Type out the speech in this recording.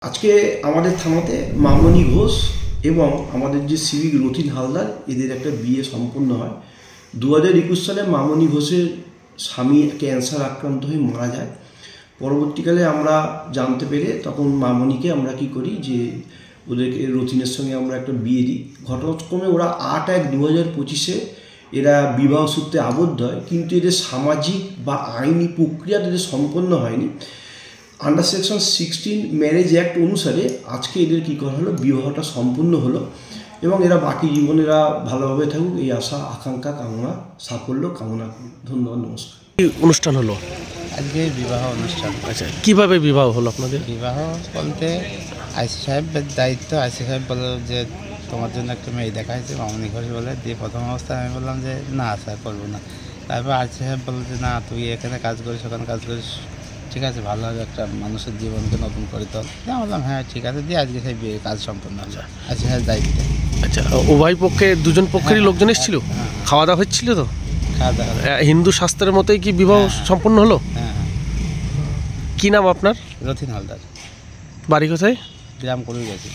আজকে আমাদের থানাতে মামনি ঘোষ এবং আমাদের যে সিভিক রথিন হালদার এদের একটা বিয়ে সম্পন্ন হয়। 2021 সালে মামনি ঘোষের স্বামী ক্যান্সার আক্রান্ত হয়ে মারা যায়। পরবর্তীকালে আমরা জানতে পেরে তখন মামনিকে আমরা কি করি যে ওদেরকে রথিনের সঙ্গে আমরা একটা বিয়ে দিই। ঘটনাক্রমে ওরা 8/1/2025 এরা বিবাহ সূত্রে আবদ্ধ হয়, কিন্তু এদের সামাজিক বা আইনি প্রক্রিয়া এদের সম্পন্ন হয়নি। আন্ডার সেকশন 16 ম্যারেজ অ্যাক্ট অনুসারে আজকে এদের কী করা হলো, বিবাহটা সম্পূর্ণ হলো এবং এরা বাকি জীবনেরা ভালোভাবে থাকুক এই আশা আকাঙ্ক্ষা কামনা সাফল্য কামনা করি। ধন্যবাদ, নমস্কার। অনুষ্ঠান হলো আজকে বিবাহ অনুষ্ঠান। আচ্ছা, কিভাবে বিবাহ হলো আপনাদের? বিবাহ বলতে আইসি সাহেবের দায়িত্ব। আইসি সাহেব বলল যে তোমার জন্য একটা মেয়ে দেখা হয়েছে, মামনি ঘোষ বলে। দিয়ে প্রথম অবস্থায় আমি বললাম যে না স্যার করবো না। তারপর আইসি সাহেব বলল যে না তুই এখানে কাজ করিস ওখানে কাজ করিস, ঠিক আছে ভালো হবে, একটা মানুষের জীবনকে নতুন করে তোল। দিয়ে বললাম হ্যাঁ ঠিক আছে। দিয়ে আজকে সেই বিয়ে কাজ সম্পন্ন হলো আইসি সাহেব দায়িত্বে। আচ্ছা, উভয় পক্ষে দুজন পক্ষেরই লোকজন এসেছিল, খাওয়া দাওয়া হচ্ছিল তো? খাওয়া দাওয়া হিন্দু শাস্ত্রের মতোই কি বিবাহ সম্পন্ন হলো? হ্যাঁ। কি নাম আপনার? রথিন হালদার। বাড়ি কোথায়? গ্রাম করে গেছি।